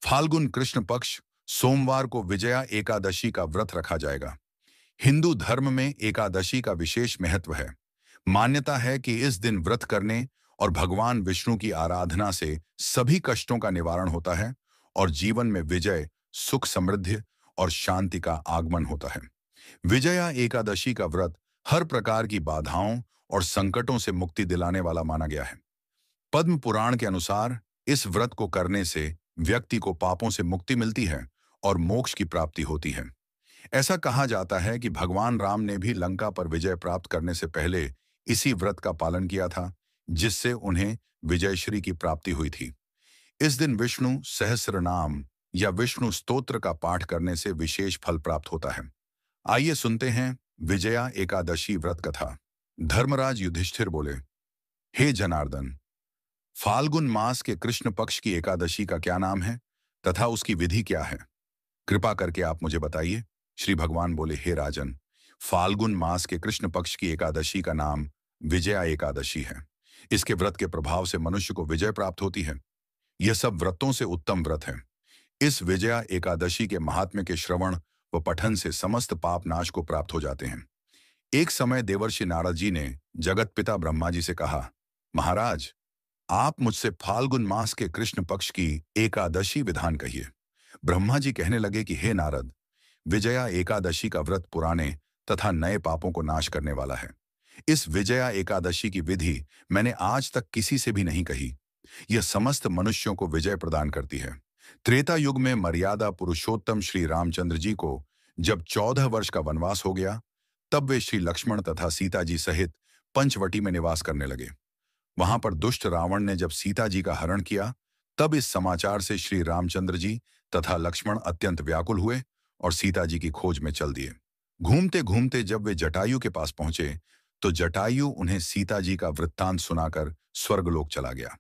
फाल्गुन कृष्ण पक्ष सोमवार को विजया एकादशी का व्रत रखा जाएगा। हिंदू धर्म में एकादशी का विशेष महत्व है। मान्यता है कि इस दिन व्रत करने और भगवान विष्णु की आराधना से सभी कष्टों का निवारण होता है और जीवन में विजय, सुख, समृद्धि और शांति का आगमन होता है। विजया एकादशी का व्रत हर प्रकार की बाधाओं और संकटों से मुक्ति दिलाने वाला माना गया है। पद्म पुराण के अनुसार इस व्रत को करने से व्यक्ति को पापों से मुक्ति मिलती है और मोक्ष की प्राप्ति होती है। ऐसा कहा जाता है कि भगवान राम ने भी लंका पर विजय प्राप्त करने से पहले इसी व्रत का पालन किया था, जिससे उन्हें विजयश्री की प्राप्ति हुई थी। इस दिन विष्णु सहस्र नाम या विष्णु स्तोत्र का पाठ करने से विशेष फल प्राप्त होता है। आइए सुनते हैं विजया एकादशी व्रत कथा। धर्मराज युधिष्ठिर बोले, हे जनार्दन, फाल्गुन मास के कृष्ण पक्ष की एकादशी का क्या नाम है तथा उसकी विधि क्या है? कृपा करके आप मुझे बताइए। श्री भगवान बोले, हे राजन, फाल्गुन मास के कृष्ण पक्ष की एकादशी का नाम विजया एकादशी है। इसके व्रत के प्रभाव से मनुष्य को विजय प्राप्त होती है। यह सब व्रतों से उत्तम व्रत है। इस विजया एकादशी के महात्म्य के श्रवण व पठन से समस्त पाप नाश को प्राप्त हो जाते हैं। एक समय देवर्षि नारद जी ने जगत पिता ब्रह्मा जी से कहा, महाराज, आप मुझसे फाल्गुन मास के कृष्ण पक्ष की एकादशी विधान कहिए। ब्रह्मा जी कहने लगे कि हे नारद, विजया एकादशी का व्रत पुराने तथा नए पापों को नाश करने वाला है। इस विजया एकादशी की विधि मैंने आज तक किसी से भी नहीं कही। यह समस्त मनुष्यों को विजय प्रदान करती है। त्रेता युग में मर्यादा पुरुषोत्तम श्री रामचंद्र जी को जब 14 वर्ष का वनवास हो गया, तब वे श्री लक्ष्मण तथा सीता जी सहित पंचवटी में निवास करने लगे। वहां पर दुष्ट रावण ने जब सीता जी का हरण किया, तब इस समाचार से श्री रामचंद्र जी तथा लक्ष्मण अत्यंत व्याकुल हुए और सीता जी की खोज में चल दिए। घूमते घूमते जब वे जटायु के पास पहुंचे, तो जटायु उन्हें सीता जी का वृत्तांत सुनाकर स्वर्गलोक चला गया।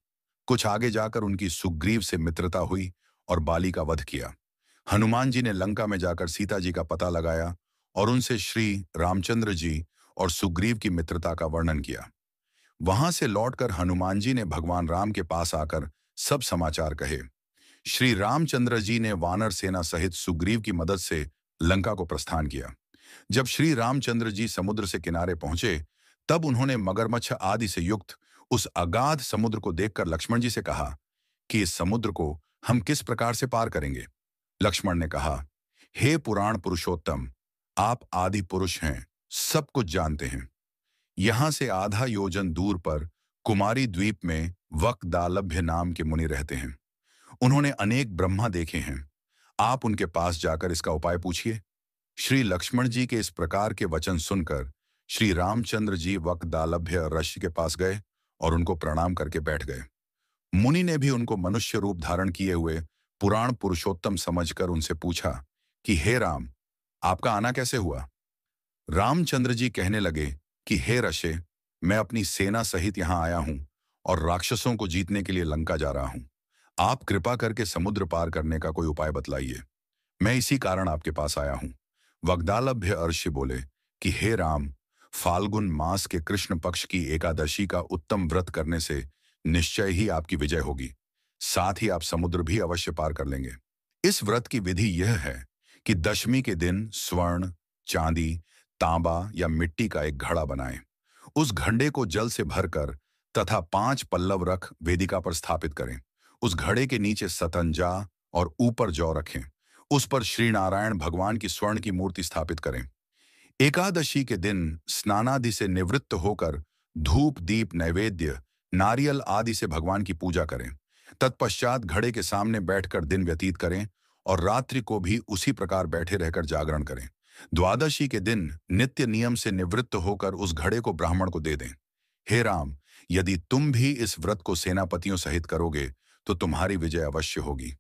कुछ आगे जाकर उनकी सुग्रीव से मित्रता हुई और बाली का वध किया। हनुमान जी ने लंका में जाकर सीता जी का पता लगाया और उनसे श्री रामचंद्र जी और सुग्रीव की मित्रता का वर्णन किया। वहां से लौटकर हनुमान जी ने भगवान राम के पास आकर सब समाचार कहे। श्री रामचंद्र जी ने वानर सेना सहित सुग्रीव की मदद से लंका को प्रस्थान किया। जब श्री रामचंद्र जी समुद्र से किनारे पहुंचे, तब उन्होंने मगरमच्छ आदि से युक्त उस अगाध समुद्र को देखकर लक्ष्मण जी से कहा कि इस समुद्र को हम किस प्रकार से पार करेंगे? लक्ष्मण ने कहा, हे पुराण पुरुषोत्तम, आप आदि पुरुष हैं, सब कुछ जानते हैं। यहां से आधा योजन दूर पर कुमारी द्वीप में वक्दालभ्य नाम के मुनि रहते हैं। उन्होंने अनेक ब्रह्मा देखे हैं। आप उनके पास जाकर इसका उपाय पूछिए। श्री लक्ष्मण जी के इस प्रकार के वचन सुनकर श्री रामचंद्र जी वक्दालभ्य ऋषि के पास गए और उनको प्रणाम करके बैठ गए। मुनि ने भी उनको मनुष्य रूप धारण किए हुए पुराण पुरुषोत्तम समझकर उनसे पूछा कि हे राम, आपका आना कैसे हुआ? रामचंद्र जी कहने लगे कि हे ऋषि, मैं अपनी सेना सहित यहाँ आया हूँ और राक्षसों को जीतने के लिए लंका जा रहा हूँ। आप कृपा करके समुद्र पार करने का कोई उपाय बतलाइए। मैं इसी कारण आपके पास आया हूँ। वग्दालभ्य ऋषि बोले कि हे राम, फाल्गुन मास के कृष्ण पक्ष की एकादशी का उत्तम व्रत करने से निश्चय ही आपकी विजय होगी। साथ ही आप समुद्र भी अवश्य पार कर लेंगे। इस व्रत की विधि यह है कि दशमी के दिन स्वर्ण, चांदी, तांबा या मिट्टी का एक घड़ा बनाएं। उस घड़े को जल से भरकर तथा 5 पल्लव रख वेदिका पर स्थापित करें। उस घड़े के नीचे सतंजा और ऊपर जौ रखें। उस पर श्री नारायण भगवान की स्वर्ण की मूर्ति स्थापित करें। एकादशी के दिन स्नानादि से निवृत्त होकर धूप, दीप, नैवेद्य, नारियल आदि से भगवान की पूजा करें। तत्पश्चात घड़े के सामने बैठकर दिन व्यतीत करें और रात्रि को भी उसी प्रकार बैठे रहकर जागरण करें। द्वादशी के दिन नित्य नियम से निवृत्त होकर उस घड़े को ब्राह्मण को दे दें। हे राम, यदि तुम भी इस व्रत को सेनापतियों सहित करोगे तो तुम्हारी विजय अवश्य होगी।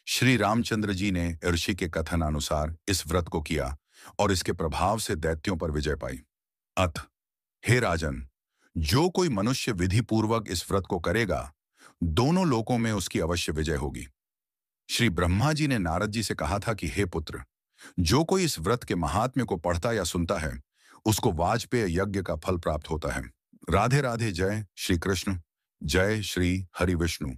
श्री रामचंद्र जी ने ऋषि के कथन अनुसार इस व्रत को किया और इसके प्रभाव से दैत्यों पर विजय पाई। अतः हे राजन, जो कोई मनुष्य विधि पूर्वक इस व्रत को करेगा, दोनों लोकों में उसकी अवश्य विजय होगी। श्री ब्रह्मा जी ने नारद जी से कहा था कि हे पुत्र, जो कोई इस व्रत के महात्म्य को पढ़ता या सुनता है, उसको वाजपेय यज्ञ का फल प्राप्त होता है। राधे राधे। जय श्री कृष्ण। जय श्री हरि विष्णु।